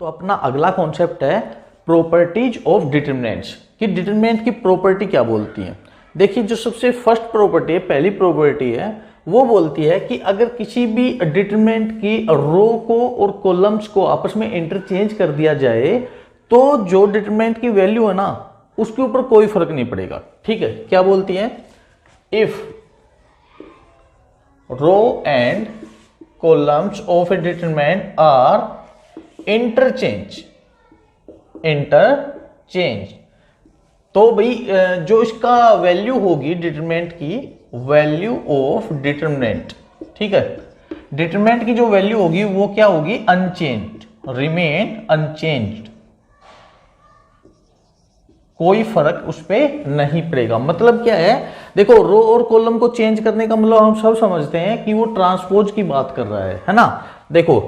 तो अपना अगला कॉन्सेप्ट है प्रॉपर्टीज ऑफ डिटरमिनेंट्स, कि डिटरमिनेंट की प्रॉपर्टी क्या बोलती है। देखिए जो सबसे फर्स्ट प्रॉपर्टी है, पहली प्रॉपर्टी है, वो बोलती है कि अगर किसी भी डिटरमिनेंट की रो को और कॉलम्स को आपस में इंटरचेंज कर दिया जाए तो जो डिटरमिनेंट की वैल्यू है ना उसके ऊपर कोई फर्क नहीं पड़ेगा। ठीक है, क्या बोलती है, if row and columns of a determinant are interchange तो भाई जो इसका वैल्यू होगी डिटरमिनेंट की, वैल्यू ऑफ डिटरमिनेंट, ठीक है, डिटरमिनेंट की जो वैल्यू होगी वो क्या होगी, अनचेंज्ड, रिमेन अनचेंज्ड, कोई फर्क उस पर नहीं पड़ेगा। मतलब क्या है, देखो रो और कॉलम को चेंज करने का मतलब हम सब समझते हैं कि वो ट्रांसपोज की बात कर रहा है ना। देखो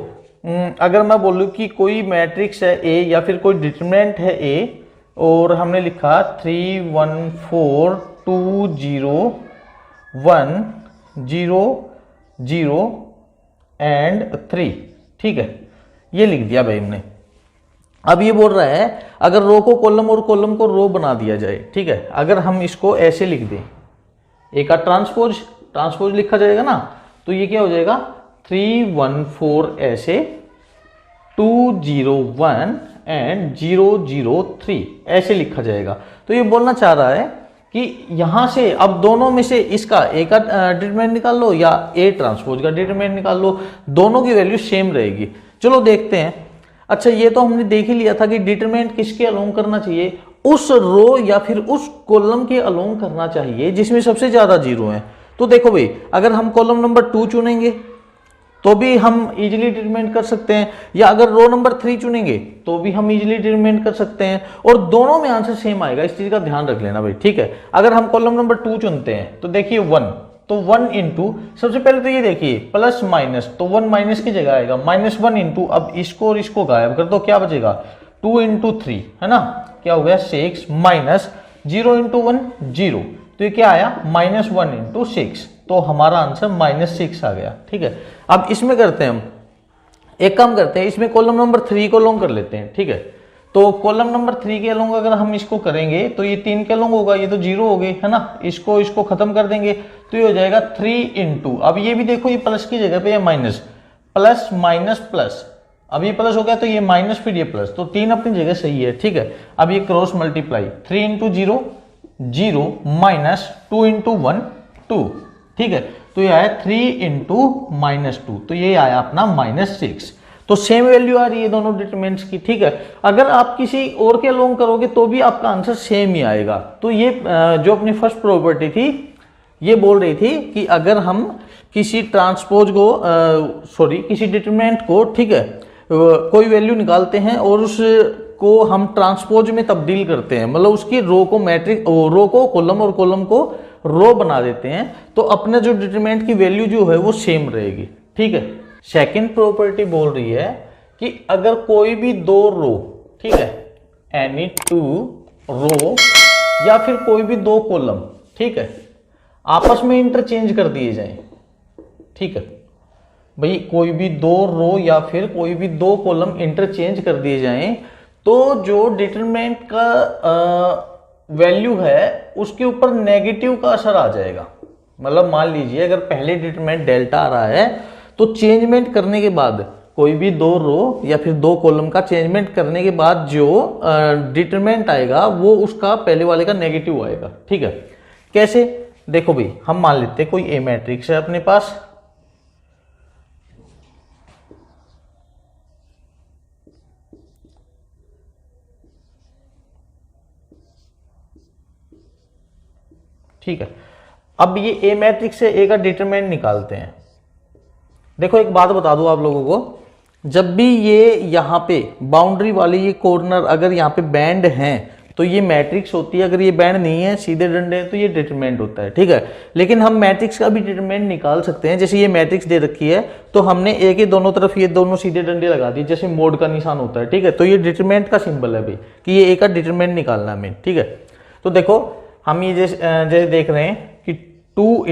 अगर मैं बोलूं कि कोई मैट्रिक्स है ए या फिर कोई डिटरमिनेंट है ए और हमने लिखा 3 1 4 2 0 1 0 0 एंड 3, ठीक है, ये लिख दिया भाई हमने। अब ये बोल रहा है अगर रो को कॉलम और कॉलम को रो बना दिया जाए, ठीक है, अगर हम इसको ऐसे लिख दें, ए का ट्रांसपोज लिखा जाएगा ना, तो ये क्या हो जाएगा 3 1 4 ऐसे 2 0 1 एंड 0 0 3 ऐसे लिखा जाएगा। तो ये बोलना चाह रहा है कि यहां से अब दोनों में से इसका ए का डिटरमिनेंट निकाल लो या ए ट्रांसपोज का डिटरमिनेंट निकाल लो, दोनों की वैल्यू सेम रहेगी। चलो देखते हैं। अच्छा ये तो हमने देख ही लिया था कि डिटरमिनेंट किसके अलोंग करना चाहिए, उस रो या फिर उस कॉलम के अलोंग करना चाहिए जिसमें सबसे ज्यादा जीरो है। तो देखो भाई अगर हम कॉलम नंबर 2 चुनेंगे तो भी हम इजीली डिटरमिनेंट कर सकते हैं, या अगर रो नंबर 3 चुनेंगे तो भी हम इजीली डिटरमिनेंट कर सकते हैं, और दोनों में आंसर सेम आएगा, इस चीज का ध्यान रख लेना भाई। ठीक है, अगर हम कॉलम नंबर 2 चुनते हैं तो देखिए 1, तो 1 इंटू, सबसे पहले तो ये देखिए प्लस माइनस, तो 1 माइनस की जगह आएगा -1 इंटू, अब इसको और इसको गायब कर दो, क्या बचेगा 2 इंटू 3, है ना, क्या हो गया 6 माइनस 0 इंटू 1 0, तो ये क्या आया -1 इंटू 6, तो हमारा आंसर -6 आ गया। ठीक है, अब इसमें करते हैं हम एक काम करते हैं, इसमें कॉलम नंबर 3 को लॉन्ग कर लेते हैं। ठीक है, तो कॉलम नंबर 3 के अलोंग अगर हम इसको करेंगे तो ये 3 के अलोंग होगा, ये तो 0 हो गए, है ना, इसको खत्म कर देंगे तो ये हो जाएगा 3 इंटू, अब ये भी देखो ये प्लस की जगह पे ये माइनस, प्लस माइनस प्लस, अब ये प्लस हो गया तो ये माइनस फिर ये प्लस, तो 3 अपनी जगह सही है। ठीक है, अब ये cross multiply 3 into 0 0 minus 2 into 1 2, ठीक है, तो ये आया 3 इंटू -2, तो ये आया अपना -6, तो सेम वैल्यू आ रही है दोनों डिटरमिनेंट्स की। ठीक है, अगर आप किसी और के अलोंग करोगे तो भी आपका आंसर सेम ही आएगा। तो ये जो अपनी फर्स्ट प्रॉपर्टी थी ये बोल रही थी कि अगर हम किसी ट्रांसपोज को किसी डिटरमिनेंट को, ठीक है, कोई वैल्यू निकालते हैं और उसको हम ट्रांसपोज में तब्दील करते हैं, मतलब उसकी रो को मैट्रिक्स, रो को कॉलम और कॉलम को रो बना देते हैं, तो अपने जो डिटरमिनेंट की वैल्यू जो है वो सेम रहेगी। ठीक है, सेकंड प्रॉपर्टी बोल रही है कि अगर कोई भी दो रो, ठीक है, एनी 2 रो या फिर कोई भी दो कॉलम, ठीक है, आपस में इंटरचेंज कर दिए जाएं, ठीक है भाई, कोई भी दो रो या फिर कोई भी दो कॉलम इंटरचेंज कर दिए जाएं तो जो डिटरमिनेंट का वैल्यू है उसके ऊपर नेगेटिव का असर आ जाएगा। मतलब मान लीजिए अगर पहले डिटरमिनेंट डेल्टा आ रहा है तो चेंजमेंट करने के बाद, कोई भी दो रो या फिर दो कॉलम का चेंजमेंट करने के बाद जो डिटरमिनेंट आएगा वो उसका पहले वाले का नेगेटिव आएगा। ठीक है, कैसे, देखो भाई हम मान लेते हैं कोई ए मैट्रिक्स है अपने पास, ठीक है, अब ये ए मैट्रिक्स से ए का डिटरमिनेंट निकालते हैं। देखो एक बात बता दूं आप लोगों को, जब भी ये यहाँ पे बाउंड्री वाली ये कॉर्नर अगर यहाँ पे बैंड हैं तो ये मैट्रिक्स होती है, अगर ये बैंड नहीं है सीधे डंडे हैं तो ये डिटरमिनेंट होता है। ठीक है, लेकिन हम मैट्रिक्स का भी डिटरमिनेंट निकाल सकते हैं। जैसे ये मैट्रिक्स दे रखी है तो हमने ए के दोनों तरफ ये दोनों सीधे डंडे लगा दिए, जैसे मोड का निशान होता है। ठीक है, तो ये डिटरमिनेंट का सिंबल है भाई कि ये ए का डिटरमिनेंट निकालना है हमें। ठीक है, तो देखो हम ये जैसे देख रहे हैं कि 2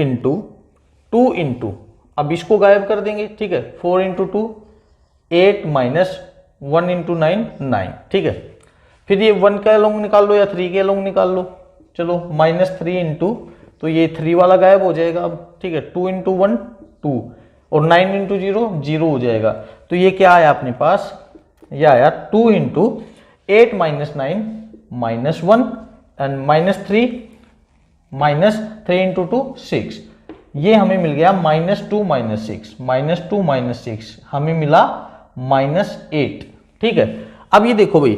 इंटू, अब इसको गायब कर देंगे। ठीक है, 4 इंटू 2 8 माइनस 1 इंटू 9 9, ठीक है। फिर ये 1 का एलोंग निकाल लो या 3 के एलोंग निकाल लो, चलो -3 इंटू, तो ये 3 वाला गायब हो जाएगा अब, ठीक है। 2 इंटू 1 2 और 9 इंटू 0 0 हो जाएगा। तो ये क्या आया अपने पास, ये आया 2 इंटू 8 माइनस 9 -1 एंड -3 इंटू 2 6, ये हमें मिल गया -2 - 6 हमें मिला -8, ठीक है। अब ये देखो भाई,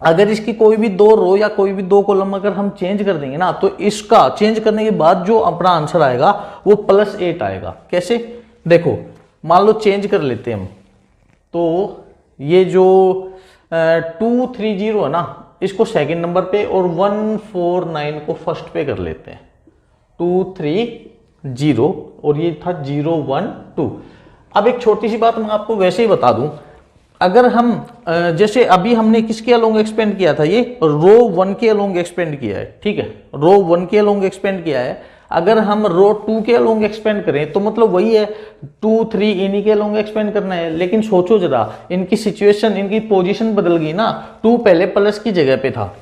अगर इसकी कोई भी दो रो या कोई भी दो कॉलम अगर हम चेंज कर देंगे ना, तो इसका चेंज करने के बाद जो अपना आंसर आएगा वो +8 आएगा। कैसे, देखो मान लो चेंज कर लेते हैं हम, तो ये जो 230 है ना, इसको सेकंड नंबर पे और 149 को फर्स्ट पे कर लेते हैं। 230 और ये था 012। अब एक छोटी सी बात मैं आपको वैसे ही बता दूं, अगर हम जैसे अभी हमने किसके अलोंग एक्सपेंड किया था, ये रो 1 के अलोंग एक्सपेंड किया है, ठीक है, रो 1 के अलोंग एक्सपेंड किया है। अगर हम रो 2 के अलोंग एक्सपेंड करें तो मतलब वही है, 2 3 इन्हीं के अलोंग एक्सपेंड करना है। लेकिन सोचो जरा, इनकी सिचुएशन, इनकी पोजीशन बदल गई ना। 2 पहले प्लस की जगह पे था,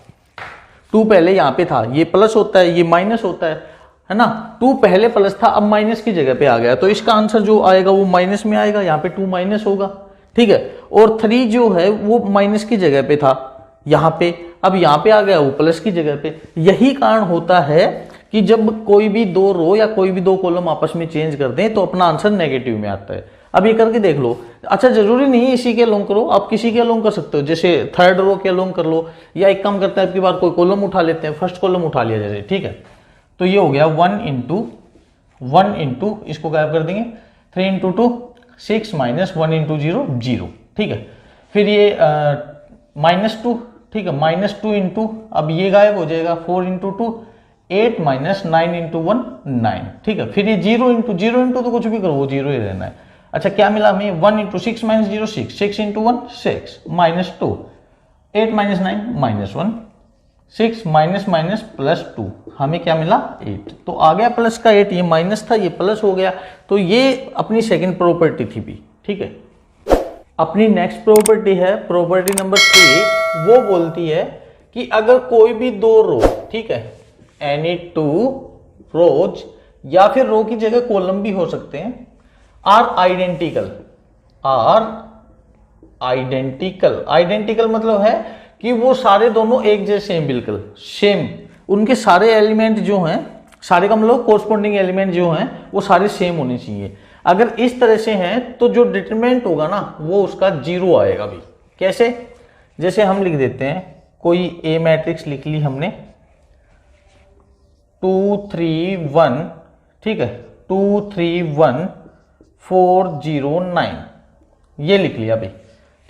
2 पहले यहाँ पे था, ये प्लस होता है, ये माइनस होता है ना। 2 पहले प्लस था, अब माइनस की जगह पे आ गया, तो इसका आंसर जो आएगा वो माइनस में आएगा, यहाँ पे 2 माइनस होगा, ठीक है। और 3 जो है वो माइनस की जगह पे था यहाँ पे, अब यहाँ पे आ गया वो प्लस की जगह पे। यही कारण होता है कि जब कोई भी दो रो या कोई भी दो कॉलम आपस में चेंज कर दें तो अपना आंसर नेगेटिव में आता है। अब ये करके देख लो। अच्छा, जरूरी नहीं इसी के अलोंग करो, आप किसी के अलोंग कर सकते हो, जैसे थर्ड रो के अलोंग कर लो, या एक काम करते हैं आपकी बार कोई कॉलम उठा लेते हैं, फर्स्ट कॉलम उठा लिया जैसे, ठीक है। तो ये हो गया 1 इंटू इसको गायब कर देंगे, 3 इंटू 2 6 माइनस 1 इंटू 0 0, ठीक है। फिर ये -2, ठीक है, -2 इंटू, अब ये गायब हो जाएगा, 4 इंटू 2 8 माइनस 9 इंटू 1 9, ठीक है। फिर ये 0 इंटू तो कुछ भी करो वो 0 ही रहना है। अच्छा, क्या मिला हमें, 1 into 6 minus 0 6, 6 into 1 6 -2, 8 minus 9 -1, 6 minus +2, हमें क्या मिला 8। तो आ गया प्लस का 8, ये माइनस था ये प्लस हो गया। तो ये अपनी सेकंड प्रॉपर्टी थी भी, ठीक है। अपनी नेक्स्ट प्रॉपर्टी है प्रॉपर्टी नंबर 3, वो बोलती है कि अगर कोई भी दो रो, ठीक है, एनी 2 रोज या फिर रो की जगह कॉलम भी हो सकते हैं, आर आइडेंटिकल मतलब है कि वो सारे दोनों एक जैसे हैं, बिल्कुल सेम, उनके सारे एलिमेंट जो हैं, सारे का मतलब कोरस्पॉन्डिंग एलिमेंट जो हैं वो सारे सेम होने चाहिए। अगर इस तरह से हैं तो जो डिटरमिनेंट होगा ना वो उसका 0 आएगा भी। कैसे, जैसे हम लिख देते हैं, कोई ए मैट्रिक्स लिख ली हमने 2 3 1, ठीक है, 2 3 1 4 0 9, ये लिख लिया भाई,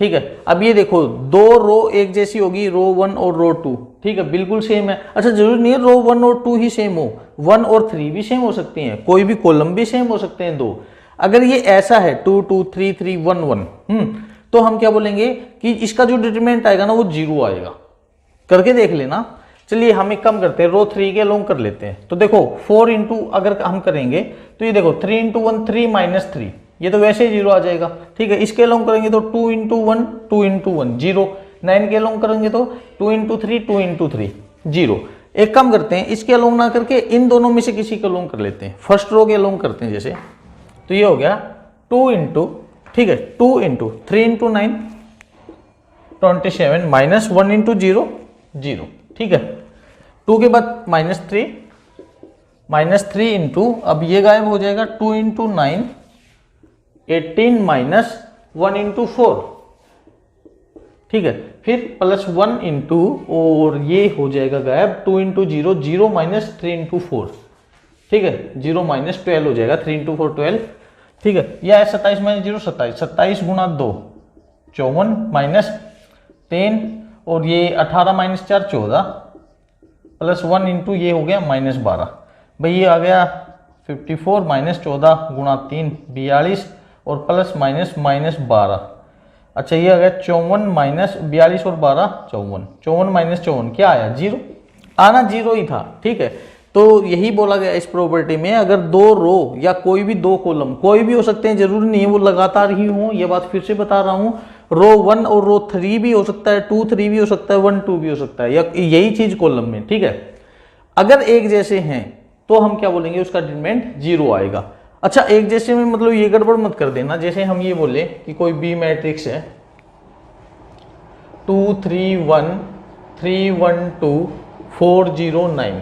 ठीक है। अब ये देखो, दो रो एक जैसी होगी, रो 1 और रो 2, ठीक है, बिल्कुल सेम है। अच्छा, जरूरी नहीं है रो 1 और 2 ही सेम हो, 1 और 3 भी सेम हो सकती हैं, कोई भी कॉलम भी सेम हो सकते हैं दो। अगर ये ऐसा है 2 2 3 3 1 1, तो हम क्या बोलेंगे कि इसका जो डिटरमिनेंट आएगा ना वो 0 आएगा। करके देख लेना। चलिए हम एक काम करते हैं, रो 3 के लॉन्ग कर लेते हैं। तो देखो 4 इंटू अगर हम करेंगे तो ये देखो 3 इंटू 1 3 माइनस 3, ये तो वैसे ही 0 आ जाएगा, ठीक है। इसके लॉन्ग करेंगे तो 2 इंटू 1 2 इंटू 1 0, 9 के लॉन्ग करेंगे तो 2 इंटू 3 2 इंटू 3 0। एक काम करते हैं, इसके लॉन्ग ना करके इन दोनों में से किसी के लॉन्ग कर लेते हैं, फर्स्ट रो के लॉन्ग करते हैं जैसे। तो ये हो गया 2 इंटू, ठीक है, 2 इंटू 3 इंटू 9 27 माइनस 1 इंटू 0 0, ठीक है। 2 के बाद -3 इंटू, अब ये गायब हो जाएगा, 2 इंटू 9 18 माइनस 1 इंटू 4, ठीक है। फिर +1 इंटू, और ये हो जाएगा गायब, 2 इंटू 0 0 माइनस 3 इंटू 4, ठीक है, 0 माइनस 12 हो जाएगा, 3 इंटू 4 12, ठीक है। यह है 27 माइनस 0 27, 27 गुणा 2 54 माइनस 10, और ये 18 माइनस 4 14, +1 इंटू ये हो गया -12, भाई ये आ गया 54 माइनस 14 गुणा 3 42, और प्लस माइनस -12। अच्छा, ये आ गया 54 माइनस 42 और 12 54, 54 माइनस 54 क्या आया 0, आना 0 ही था, ठीक है। तो यही बोला गया इस प्रॉपर्टी में, अगर दो रो या कोई भी दो कॉलम, कोई भी हो सकते हैं, जरूरी नहीं है वो लगातार ही हो, ये बात फिर से बता रहा हूँ। रो 1 और रो 3 भी हो सकता है, 2 3 भी हो सकता है, 1 2 भी हो सकता है, या यही चीज कॉलम में, ठीक है। अगर एक जैसे हैं तो हम क्या बोलेंगे, उसका डिटरमिनेंट 0 आएगा। अच्छा, एक जैसे में मतलब ये गड़बड़ मत कर देना, जैसे हम ये बोले कि कोई बी मैट्रिक्स है 2 3 1 3 1 2 4 0 9।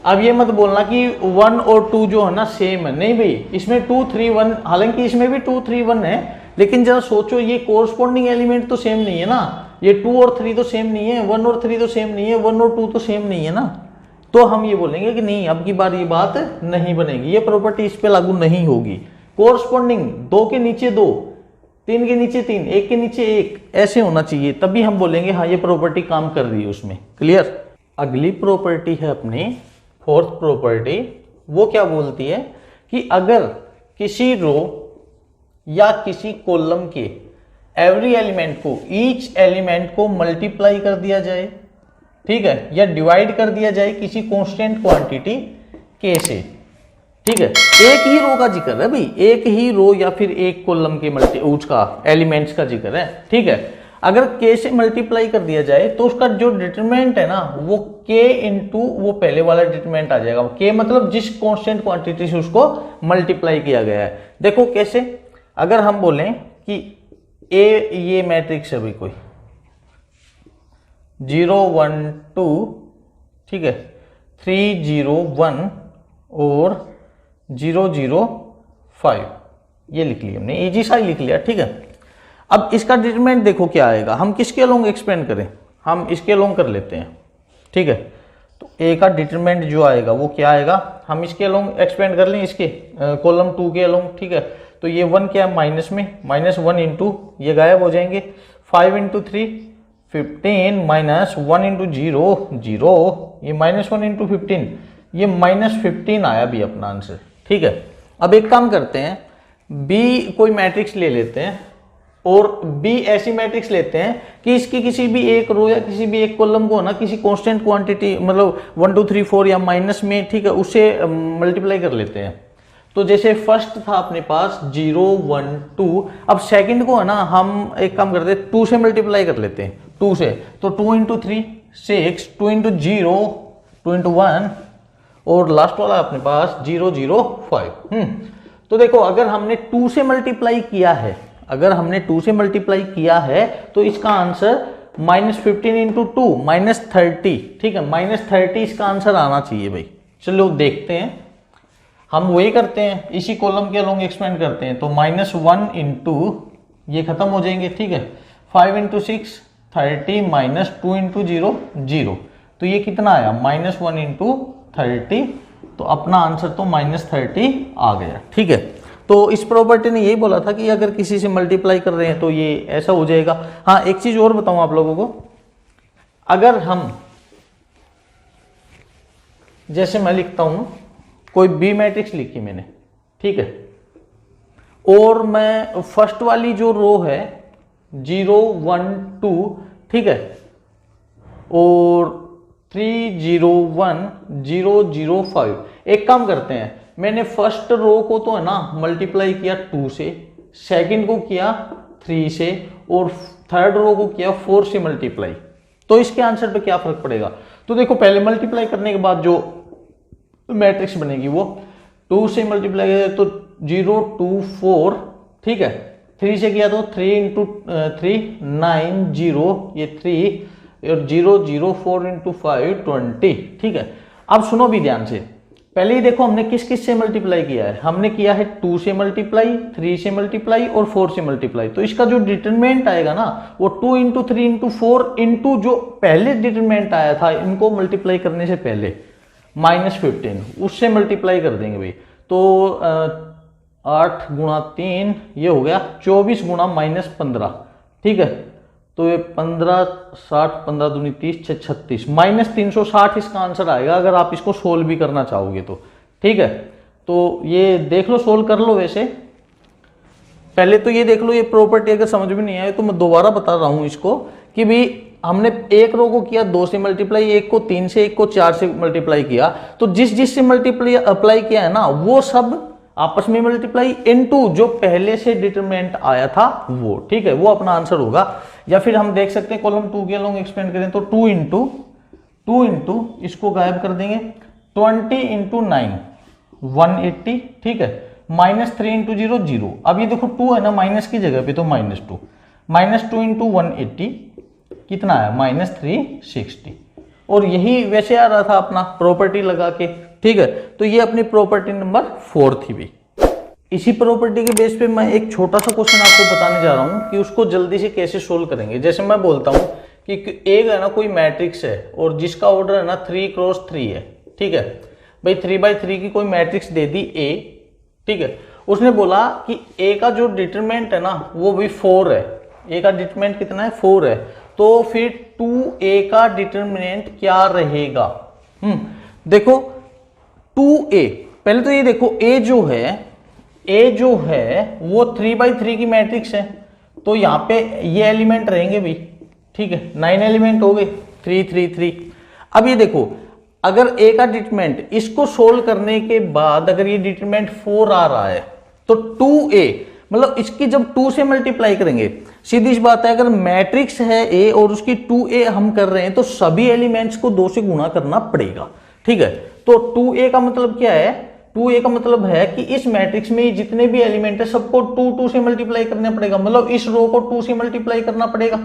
अब ये मत बोलना कि 1 और 2 जो है ना सेम है, नहीं भाई, इसमें 2 3 1, हालांकि इसमें भी 2 3 1 है, लेकिन जरा सोचो ये कोरस्पॉन्डिंग एलिमेंट तो सेम नहीं है ना, ये 2 और 3 तो सेम नहीं है, 1 और 3 तो सेम नहीं है, 1 और 2 तो सेम नहीं है ना। तो हम ये बोलेंगे कि नहीं, अब की बार ये बात नहीं बनेगी, ये प्रॉपर्टी इस पे लागू नहीं होगी। कोरस्पॉन्डिंग 2 के नीचे 2, 3 के नीचे 3, 1 के नीचे 1, ऐसे होना चाहिए, तभी हम बोलेंगे हाँ ये प्रॉपर्टी काम कर रही है उसमें। क्लियर। अगली प्रॉपर्टी है अपनी फोर्थ प्रॉपर्टी, वो क्या बोलती है कि अगर किसी रो या किसी कॉलम के एवरी एलिमेंट को, ईच एलिमेंट को मल्टीप्लाई कर दिया जाए, ठीक है, या डिवाइड कर दिया जाए किसी कांस्टेंट क्वांटिटी के से, ठीक है, एक ही रो का जिक्र है भाई, एक ही रो या फिर एक कॉलम के उसका एलिमेंट्स का जिक्र है, ठीक है। अगर k से मल्टीप्लाई कर दिया जाए तो उसका जो डिटरमिनेंट है ना वो k इंटू वो पहले वाला डिटरमिनेंट आ जाएगा। k मतलब जिस कांस्टेंट क्वांटिटी से उसको मल्टीप्लाई किया गया है। देखो कैसे, अगर हम बोलें कि a ये मैट्रिक्स है भाई कोई 0 1 2, ठीक है, 3 0 1 और 0 0 5, ये लिख लिया हमने, इजी सा ही लिख लिया, ठीक है। अब इसका डिटरमिनेंट देखो क्या आएगा, हम किसके अलोंग एक्सपेंड करें, हम इसके अलोंग कर लेते हैं, ठीक है। तो ए का डिटरमिनेंट जो आएगा वो क्या आएगा, हम इसके अलोंग एक्सपेंड कर लें, इसके कॉलम 2 के अलोंग, ठीक है। तो ये 1 क्या है माइनस में, -1 इंटू ये गायब हो जाएंगे, 5 इंटू 3 15 माइनस 1 इंटू 0 0, ये -1 इंटू 15, ये -15 आया भी अपना आंसर, ठीक है। अब एक काम करते हैं, बी कोई मैट्रिक्स ले लेते हैं और बी ऐसी मैट्रिक्स लेते हैं कि इसकी किसी भी एक रो या किसी भी एक कॉलम को ना किसी कांस्टेंट क्वांटिटी मतलब 1 2 3 4 या माइनस में, ठीक है, उससे मल्टीप्लाई कर लेते हैं। तो जैसे फर्स्ट था अपने पास 0 1 2, अब सेकंड को है ना हम एक काम करते हैं 2 से मल्टीप्लाई कर लेते हैं, 2 से, तो 2 इंटू 3 6, 2 इंटू 0 2 इंटू 1 और लास्ट वाला अपने पास 0 0 5। तो देखो अगर हमने 2 से मल्टीप्लाई किया है, अगर हमने 2 से मल्टीप्लाई किया है तो इसका आंसर -15 इंटू 2 -30, ठीक है, -30 इसका आंसर आना चाहिए भाई। चलो देखते हैं, हम वही करते हैं, इसी कॉलम के अलोंग एक्सपेंड करते हैं, तो -1 इंटू ये खत्म हो जाएंगे, ठीक है, 5 इंटू 6 30 माइनस 2 इंटू 0 0, तो ये कितना आया -1 इंटू 30, तो अपना आंसर तो -30 आ गया, ठीक है। तो इस प्रॉपर्टी ने यही बोला था कि अगर किसी से मल्टीप्लाई कर रहे हैं तो ये ऐसा हो जाएगा। हाँ एक चीज और बताऊं आप लोगों को, अगर हम जैसे मैं लिखता हूं कोई बी मैट्रिक्स लिखी मैंने, ठीक है, और मैं फर्स्ट वाली जो रो है 0 1 2, ठीक है, और 3 0 1 0 0 5, एक काम करते हैं, मैंने फर्स्ट रो को तो है ना मल्टीप्लाई किया 2 से, सेकंड को किया 3 से और थर्ड रो को किया 4 से मल्टीप्लाई, तो इसके आंसर पे क्या फर्क पड़ेगा। तो देखो पहले मल्टीप्लाई करने के बाद जो मैट्रिक्स बनेगी वो 2 से मल्टीप्लाई किया तो 0 2 4, ठीक है, 3 से किया तो 3 इंटू 3 9 0, ये 3 और 0 0 4 इंटू 5 20, ठीक है। अब सुनो भी ध्यान से, पहले ही देखो हमने किस किस से मल्टीप्लाई किया है, हमने किया है 2 से मल्टीप्लाई, 3 से मल्टीप्लाई और 4 से मल्टीप्लाई, तो इसका जो डिटरमिनेंट आएगा ना वो 2 इंटू 3 इंटू 4 इंटू जो पहले डिटरमिनेंट आया था इनको मल्टीप्लाई करने से पहले -15 उससे मल्टीप्लाई कर देंगे भाई, तो 8 गुणा 3 ये हो गया 24 गुणा -15, ठीक है, तो ये 15 60 15 दूनी 30 6 36 -360 इसका आंसर आएगा अगर आप इसको सोल्व भी करना चाहोगे तो, ठीक है। तो ये देख लो, सोल्व कर लो। वैसे पहले तो ये देख लो, ये प्रॉपर्टी अगर समझ में नहीं आए तो मैं दोबारा बता रहा हूं इसको कि भी हमने एक रो को किया 2 से मल्टीप्लाई, एक को 3 से, एक को 4 से मल्टीप्लाई किया, तो जिस जिस से मल्टीप्लाई अप्लाई किया है ना वो सब आपस में मल्टीप्लाई इनटू जो पहले से डिटरमिनेंट आया था वो, ठीक है, वो अपना आंसर होगा। या फिर हम देख सकते हैं कॉलम 2 के अलोंग एक्सपेंड करें तो 2 इंटू इसको गायब कर देंगे, 20 इंटू 9 180, ठीक है, -3 इंटू 0 0। अब ये देखो 2 है ना माइनस की जगह पे तो -2 इंटू 180 कितना है -360। और यही वैसे आ रहा था अपना प्रॉपर्टी लगा के, ठीक है। तो ये अपनी प्रॉपर्टी नंबर 4 थी भी। इसी प्रॉपर्टी के बेस पे मैं एक छोटा सा क्वेश्चन आपको बताने जा रहा हूं कि उसको जल्दी से कैसे सोल्व करेंगे। जैसे मैं बोलता हूं कि एक है ना कोई मैट्रिक्स है और जिसका ऑर्डर है ना 3 क्रॉस 3 है, ठीक है भाई, 3x3 की कोई मैट्रिक्स दे दी A, ठीक है। उसने बोला कि A का जो डिटरमिनेंट है ना वो भी 4 है, A का डिटरमिनेंट कितना है 4 है, तो फिर 2A का डिटरमिनेंट क्या रहेगा। देखो 2A, पहले तो ये देखो A जो है वो 3x3 की मैट्रिक्स है, तो यहाँ पे ये एलिमेंट रहेंगे भी, ठीक है, 9 एलिमेंट हो गए, 3 3 3। अब ये देखो अगर A का डिटरमिनेंट इसको सोल्व करने के बाद अगर ये डिटरमिनेंट 4 आ रहा है तो 2A मतलब इसकी जब 2 से मल्टीप्लाई करेंगे, सीधी सी बात है, अगर मैट्रिक्स है A और उसकी 2A हम कर रहे हैं तो सभी एलिमेंट्स को 2 से गुणा करना पड़ेगा, ठीक है। तो 2A का मतलब क्या है, 2A का मतलब है कि इस मैट्रिक्स में जितने भी एलिमेंट है सबको 2 से मल्टीप्लाई करना पड़ेगा, मतलब इस रो को 2 से मल्टीप्लाई करना पड़ेगा,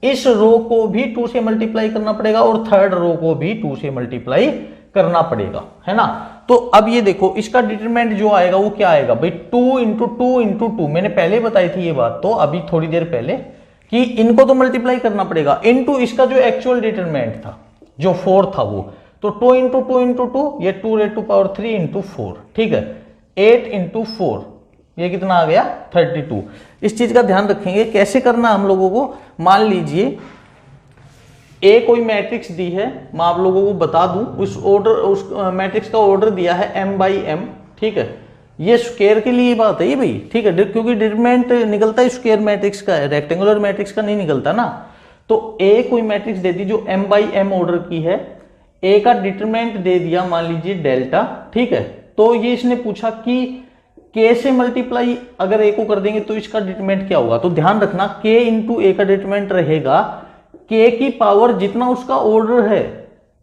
इस रो को भी 2 से मल्टीप्लाई करना पड़ेगा और थर्ड रो को भी 2 से मल्टीप्लाई करना पड़ेगा, है ना। तो अब ये देखो इसका डिटरमिनेंट जो आएगा वो क्या आएगा भाई, 2 इंटू 2 इंटू 2। मैंने पहले बताई थी ये बात तो अभी थोड़ी देर पहले कि इनको तो मल्टीप्लाई करना पड़ेगा, इनटू इसका जो एक्चुअल डिटरमिनेंट था जो 4 था वो, तो 2 इंटू 2 इंटू 2 ये 2 रेज़ टू पावर 3 इंटू 4, ठीक है, 8 इंटू 4 ये कितना आ गया 32। इस चीज का ध्यान रखेंगे कैसे करना हम लोगों को। मान लीजिए ए कोई मैट्रिक्स दी है, मैं आप लोगों को बता दूं उस मैट्रिक्स का ऑर्डर दिया है m/m, ठीक है, ये स्क्वायर के लिए बात है ये भाई, ठीक है, क्योंकि डिटरमिनेंट निकलता है स्क्वायर मैट्रिक्स का, रेक्टेंगुलर मैट्रिक्स का नहीं निकलता ना। तो ए कोई मैट्रिक्स दे दी जो m/m ऑर्डर की है, ए का डिटरमिनेंट दे दिया मान लीजिए डेल्टा, ठीक है। तो ये इसने पूछा कि k से मल्टीप्लाई अगर a को कर देंगे तो इसका डिटरमिनेंट क्या होगा। तो ध्यान रखना k इंटू a का डिटरमिनेंट रहेगा k की पावर जितना उसका ऑर्डर है,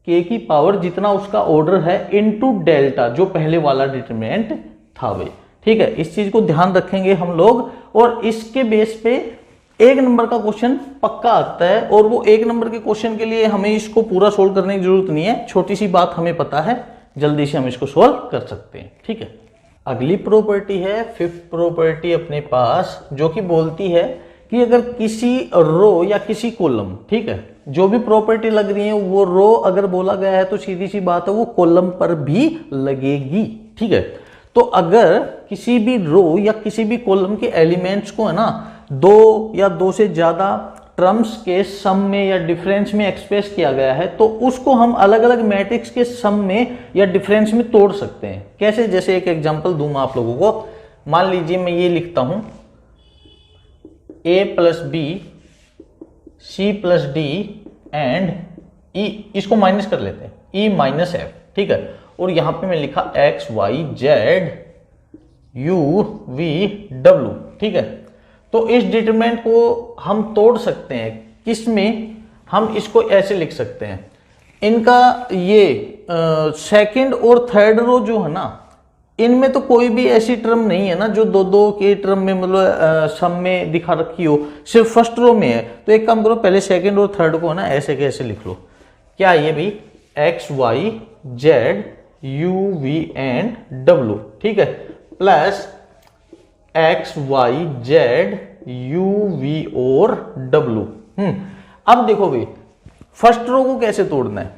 k की पावर जितना उसका ऑर्डर है इनटू डेल्टा जो पहले वाला डिटरमिनेंट था भाई, ठीक है। इस चीज को ध्यान रखेंगे हम लोग और इसके बेस पे 1 नंबर का क्वेश्चन पक्का आता है। और वो 1 नंबर के क्वेश्चन के लिए हमें इसको पूरा सोल्व करने की जरूरत नहीं है, छोटी सी बात हमें पता है, जल्दी से हम इसको सोल्व कर सकते हैं, ठीक है। अगली प्रॉपर्टी है 5th प्रॉपर्टी अपने पास, जो कि बोलती है कि अगर किसी रो या किसी कॉलम, ठीक है, जो भी प्रॉपर्टी लग रही है वो रो अगर बोला गया है तो सीधी सी बात है वो कॉलम पर भी लगेगी, ठीक है। तो अगर किसी भी रो या किसी भी कॉलम के एलिमेंट्स को है ना 2 या 2 से ज्यादा टर्म्स के सम में या डिफरेंस में एक्सप्रेस किया गया है तो उसको हम अलग अलग मैट्रिक्स के सम में या डिफरेंस में तोड़ सकते हैं। कैसे, जैसे एक एग्जांपल दूं मैं आप लोगों को। मान लीजिए मैं ये लिखता हूं a plus B C plus D and E, इसको माइनस कर लेते हैं, e माइनस एफ, ठीक है। और यहां पे मैं लिखा x y z u v w, ठीक है। तो इस डिटरमिनेंट को हम तोड़ सकते हैं, किसमें, हम इसको ऐसे लिख सकते हैं, इनका ये सेकंड और थर्ड रो जो है ना इनमें तो कोई भी ऐसी टर्म नहीं है ना जो 2 के टर्म में मतलब सम में दिखा रखी हो, सिर्फ फर्स्ट रो में है। तो एक काम करो, पहले सेकंड और थर्ड को ना ऐसे कैसे लिख लो, क्या ये भी x y z u v and w, ठीक है, plus x y z u v और w। अब देखो भाई फर्स्ट रो को कैसे तोड़ना है,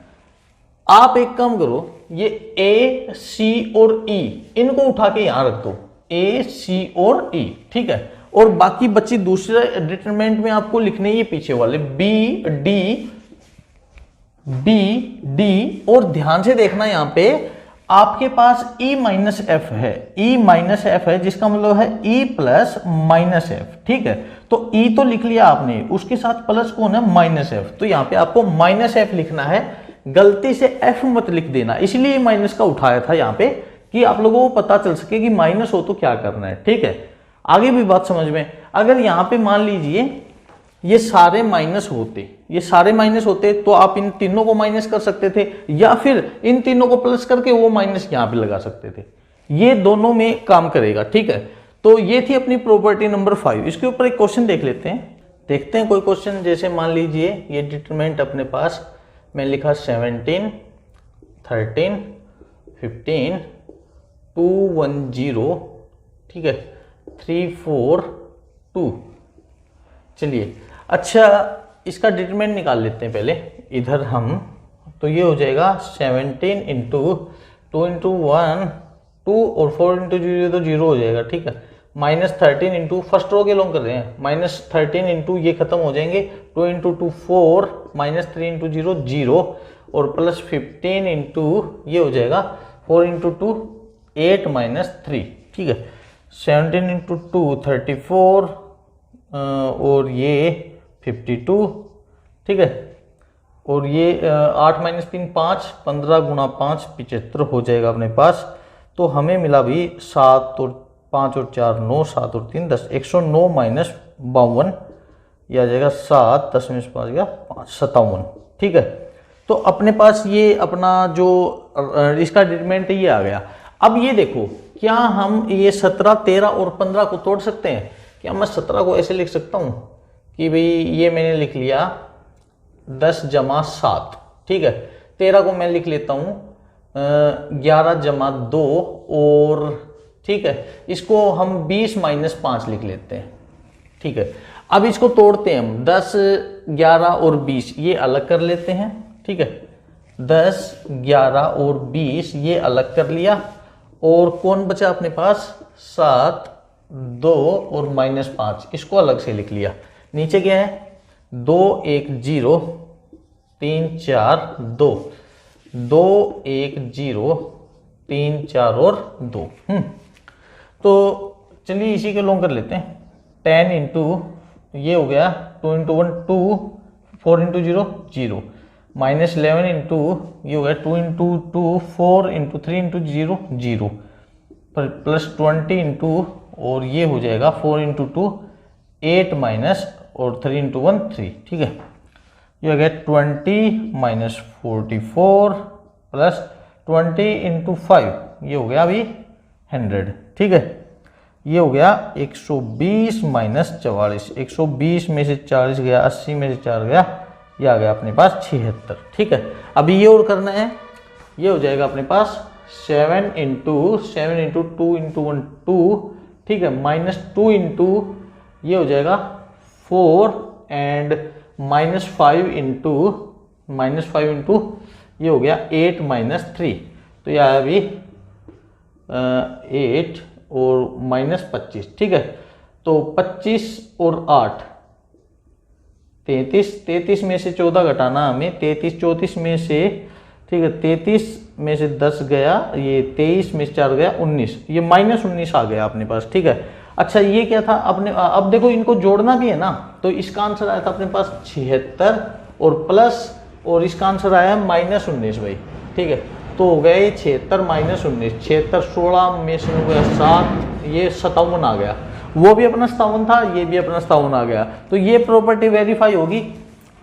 आप एक काम करो, ये a c और e इनको उठा के यहां रख दो, a c और e, ठीक है। और बाकी बच्ची दूसरे डिटरमिनेंट में आपको लिखने ये पीछे वाले b d, और ध्यान से देखना यहां पे आपके पास e माइनस एफ है, e माइनस एफ है जिसका मतलब है e प्लस माइनस एफ, ठीक है। तो e तो लिख लिया आपने, उसके साथ प्लस कौन है माइनस एफ, तो यहां पे आपको माइनस एफ लिखना है, गलती से f मत लिख देना, इसलिए माइनस का उठाया था यहाँ पे कि आप लोगों को पता चल सके कि माइनस हो तो क्या करना है। ठीक है, आगे भी बात समझ में। अगर यहाँ पे मान लीजिए ये सारे माइनस होते तो आप इन तीनों को माइनस कर सकते थे, या फिर इन तीनों को प्लस करके वो माइनस यहाँ पे लगा सकते थे। ये दोनों में काम करेगा। ठीक है, तो ये थी अपनी प्रॉपर्टी नंबर 5। इसके ऊपर एक क्वेश्चन देख लेते हैं, देखते हैं कोई क्वेश्चन। जैसे मान लीजिए ये डिटरमिनेंट अपने पास मैं लिखा 17, 13, 15, 2, 1, 0, ठीक है, 3, 4, 2। चलिए, अच्छा इसका डिटरमिनेंट निकाल लेते हैं पहले इधर हम। तो ये हो जाएगा 17 इंटू 2 इंटू 1 2 और 4 इंटू 0 तो 0 हो जाएगा। ठीक है, -13 इंटू फर्स्ट रो के लॉन्ग कर रहे हैं, -13 इंटू ये खत्म हो जाएंगे, 2 इंटू 2 4, -3 इंटू 0 0 और +15 इंटू ये हो जाएगा 4 इंटू 2 8 -3। ठीक है, 17 इंटू 2 34 और ये 52। ठीक है, और ये 8 -3 5, 15 गुणा 5 75 हो जाएगा अपने पास। तो हमें मिला भी 7 और 5 और 4 9, 7 और 3 10, 109 -52, ये आ जाएगा 7, 10 में से 5 गया 5, 57। ठीक है, तो अपने पास ये अपना जो इसका डिटरमिनेंट ये आ गया। अब ये देखो, क्या हम ये 17, 13 और 15 को तोड़ सकते हैं? क्या मैं 17 को ऐसे लिख सकता हूँ कि भाई ये मैंने लिख लिया 10 जमा 7। ठीक है, 13 को मैं लिख लेता हूँ 11 जमा 2 और ठीक है, इसको हम 20 - 5 लिख लेते हैं। ठीक है, अब इसको तोड़ते हैं हम, 10, 11 और 20 ये अलग कर लेते हैं। ठीक है, 10, 11 और 20 ये अलग कर लिया, और कौन बचा अपने पास? 7, 2 और -5, इसको अलग से लिख लिया। नीचे क्या है? 2, 1, 0, 3, 4, 2, 2, 1, 0, 3, 4 और 2। तो चलिए इसी के लॉन्ग कर लेते हैं। 10 इंटू ये हो गया 2 इंटू 1 2, 4 इंटू 0 0, -11 इंटू ये हो गया 2 इंटू 2 4 इंटू 3 इंटू 0 0, +20 इंटू और ये हो जाएगा 4 इंटू 2 8 माइनस और 3 इंटू 1 3। ठीक है, ये हो गया 20 - 44 +20 इंटू 5, ये हो गया अभी 100। ठीक है, ये हो गया 120 - 44, 120 में से 40 गया, 80 में से 4 गया, ये आ गया अपने पास 76। ठीक है, अभी ये और करना है, ये हो जाएगा अपने पास 7 इंटू 2 इंटू 1 2। ठीक है, -2 इंटू ये हो जाएगा 4 एंड -5 इंटू ये हो गया 8 - 3, तो ये आया अभी 8 और -25। ठीक है, तो 25 और 8 33, 33 में से 14 घटाना हमें, 33 34 में से, ठीक है, 33 में से 10 गया, ये 23 में से 4 गया 19, ये -19 आ गया अपने पास। ठीक है, अच्छा ये क्या था अपने, अब देखो इनको जोड़ना भी है ना, तो इसका आंसर आया था अपने पास 76 और प्लस, और इसका आंसर आया -19 भाई। ठीक है, तो हो गया ये 76 - 19, 76 16 में से हो गया 7, ये 57 आ गया। वो भी अपना 57 था, ये भी अपना 57 आ गया, तो ये प्रॉपर्टी वेरीफाई होगी।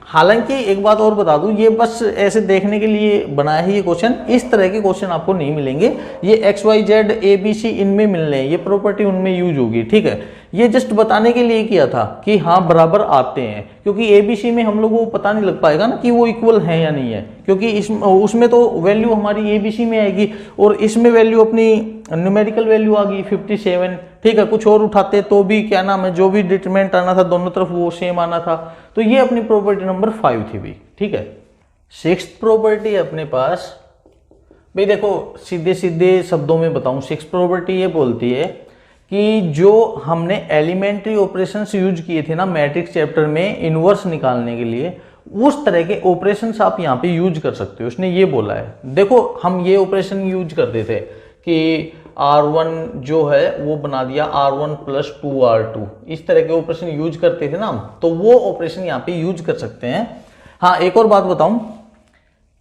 हालांकि एक बात और बता दूं, ये बस ऐसे देखने के लिए बनाया है ये क्वेश्चन, इस तरह के क्वेश्चन आपको नहीं मिलेंगे। ये XYZ ABC इनमें मिलने हैं, ये प्रॉपर्टी उनमें यूज होगी। ठीक है, ये जस्ट बताने के लिए किया था कि हाँ बराबर आते हैं, क्योंकि ABC में हम लोगों को पता नहीं लग पाएगा ना कि वो इक्वल है या नहीं है, क्योंकि उसमें तो वैल्यू हमारी ABC में आएगी और इसमें वैल्यू अपनी न्यूमेरिकल वैल्यू आ गई 57। ठीक है, कुछ और उठाते तो भी क्या नाम है, जो भी डिटरमिनेंट आना था दोनों तरफ वो सेम आना था। तो ये अपनी प्रॉपर्टी नंबर 5 थी भी। ठीक है, 6th प्रॉपर्टी अपने पास भाई, देखो सीधे सीधे शब्दों में बताऊं, 6th प्रॉपर्टी ये बोलती है कि जो हमने एलिमेंट्री ऑपरेशंस यूज किए थे ना मैट्रिक्स चैप्टर में इनवर्स निकालने के लिए, उस तरह के ऑपरेशंस आप यहाँ पे यूज कर सकते हो। उसने ये बोला है, देखो हम ये ऑपरेशन यूज करते थे कि R1 जो है वो बना दिया R1 + 2R2, इस तरह के ऑपरेशन यूज करते थे ना हम, तो वो ऑपरेशन यहाँ पे यूज कर सकते हैं। हाँ, एक और बात बताऊं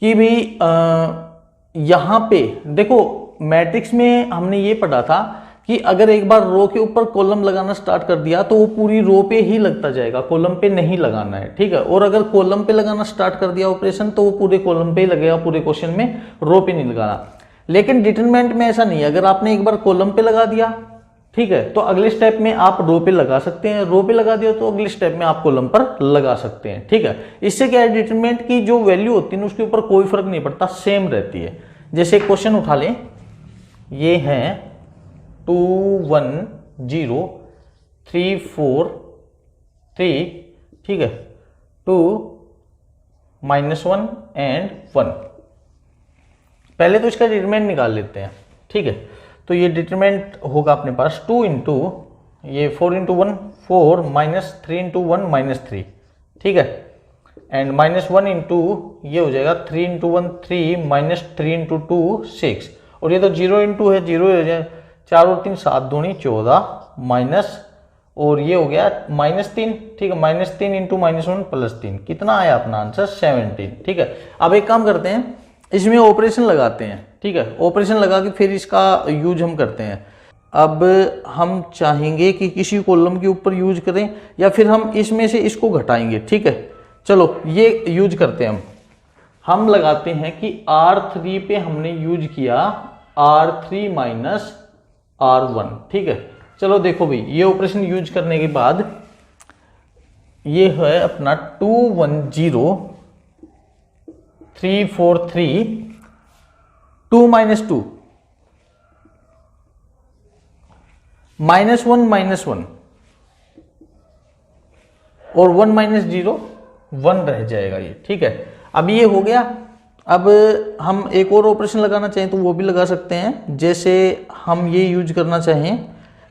कि भाई यहाँ पे देखो मैट्रिक्स में हमने ये पढ़ा था कि अगर एक बार रो के ऊपर कॉलम लगाना स्टार्ट कर दिया तो वो पूरी रो पे ही लगता जाएगा, कॉलम पे नहीं लगाना है, ठीक है। और अगर कॉलम पे लगाना स्टार्ट कर दिया ऑपरेशन तो वो पूरे कॉलम पे ही लगेगा, पूरे क्वेश्चन में रो पे नहीं लगाना। लेकिन डिटरमिनेंट में ऐसा नहीं है, अगर आपने एक बार कॉलम पे लगा दिया, ठीक है, तो अगले स्टेप में आप रो पे लगा सकते हैं, रो पे लगा दिया तो अगले स्टेप में आप कॉलम पर लगा सकते हैं, ठीक है। इससे क्या है, डिटरमिनेंट की जो वैल्यू होती है उसके ऊपर कोई फर्क नहीं पड़ता, सेम रहती है। जैसे क्वेश्चन उठा लें, ये है 2 1 0 3 4 3, ठीक है, 2 -1 एंड 1। पहले तो इसका डिटरमिनेंट निकाल लेते हैं, ठीक है। तो ये डिटरमिनेंट होगा अपने पास 2 इंटू ये 4 इंटू 1 4 -3 इंटू 1 -3, ठीक है, एंड -1 इंटू ये हो जाएगा 3 इंटू 1 3 -3 इंटू 2 6, और ये तो 0 इंटू है 0 हो जाए, 4 और 3 7 दूनी 14 माइनस, और ये हो गया -3, ठीक है, -3 इंटू -1 +3, कितना आया अपना आंसर 17, ठीक है। अब एक काम करते हैं, इसमें ऑपरेशन लगाते हैं, ठीक है, ऑपरेशन लगा के फिर इसका यूज हम करते हैं। अब हम चाहेंगे कि किसी कॉलम के ऊपर यूज करें या फिर हम इसमें से इसको घटाएंगे, ठीक है। चलो ये यूज करते हैं हम लगाते हैं कि R3 पे हमने यूज किया R3 माइनस R1, ठीक है। चलो देखो भाई, ये ऑपरेशन यूज करने के बाद ये है अपना 2 1 0 3 4 3 2 -2 -1 और 1 -0 1 रह जाएगा ये, ठीक है। अब ये हो गया। अब हम एक और ऑपरेशन लगाना चाहें तो वो भी लगा सकते हैं। जैसे हम ये यूज करना चाहें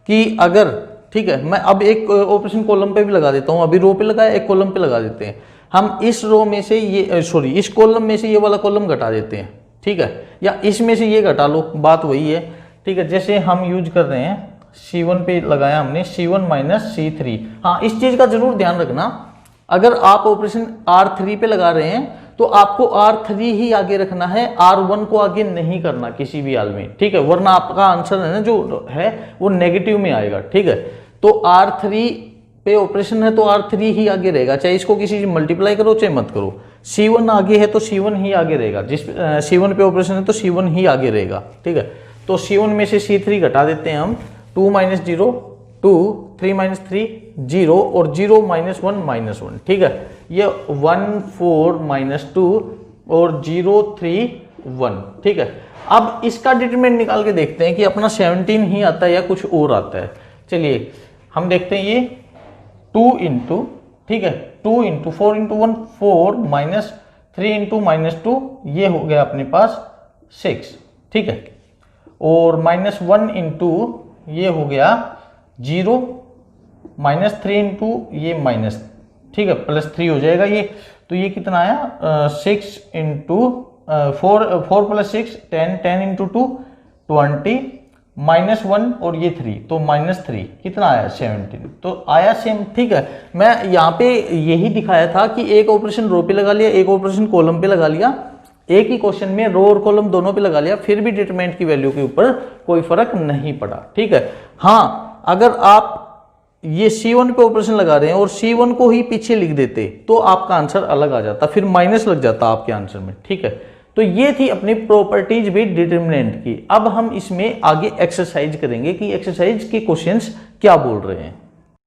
कि अगर, ठीक है, मैं अब एक ऑपरेशन कॉलम पे भी लगा देता हूं, अभी रो पे लगाया, एक कॉलम पे लगा देते हैं। हम इस रो में से ये सॉरी इस कॉलम में से ये वाला कॉलम घटा देते हैं, ठीक है, या इसमें से ये घटा लो, बात वही है, ठीक है। जैसे हम यूज कर रहे हैं C1 पे लगाया हमने C1 माइनस C3। हाँ, इस चीज का जरूर ध्यान रखना, अगर आप ऑपरेशन R3 पे लगा रहे हैं तो आपको R3 ही आगे रखना है, R1 को आगे नहीं करना किसी भी हाल में, ठीक है, वरना आपका आंसर है ना जो है वो नेगेटिव में आएगा, ठीक है। तो R3 पे ऑपरेशन है तो R3 ही आगे रहेगा, चाहे इसको किसी से मल्टीप्लाई करो चाहे मत करो। C1 आगे है तो C1 ही आगे रहेगा, जिस C1 पे ऑपरेशन है तो C1 ही आगे रहेगा, ठीक है। तो C1 में से C3 घटा देते हैं हम, 2 -0 2 3 -3 0 और 0 -1 -1, ठीक है। ये 1 4 -2 और 0 3 1, ठीक है। अब इसका डिटरमिनेंट निकाल के देखते हैं कि अपना 17 ही आता है या कुछ और आता है। चलिए हम देखते हैं, ये 2 इंटू, ठीक है, 2 इंटू 4 इंटू 1 4 -3 इंटू -2 ये हो गया अपने पास 6, ठीक है, और -1 इंटू ये हो गया 0 -3 इंटू ये माइनस, ठीक है, +3 हो जाएगा ये। तो ये कितना आया 6 इंटू 4 + 6 10 इंटू 2 20 -1 और ये 3 तो -3 कितना आया 17, तो आया सेम, ठीक है। मैं यहाँ पे यही दिखाया था कि एक ऑपरेशन रो पे लगा लिया, एक ऑपरेशन कॉलम पे लगा लिया, एक ही क्वेश्चन में रो और कॉलम दोनों पे लगा लिया, फिर भी डिटरमिनेंट की वैल्यू के ऊपर कोई फर्क नहीं पड़ा, ठीक है। हाँ, अगर आप ये C1 पे ऑपरेशन लगा रहे हैं और C1 को ही पीछे लिख देते तो आपका आंसर अलग आ जाता, फिर माइनस लग जाता आपके आंसर में, ठीक है। तो ये थी अपनी प्रॉपर्टीज भी डिटरमिनेंट की। अब हम इसमें आगे एक्सरसाइज करेंगे कि एक्सरसाइज के क्वेश्चंस क्या बोल रहे हैं।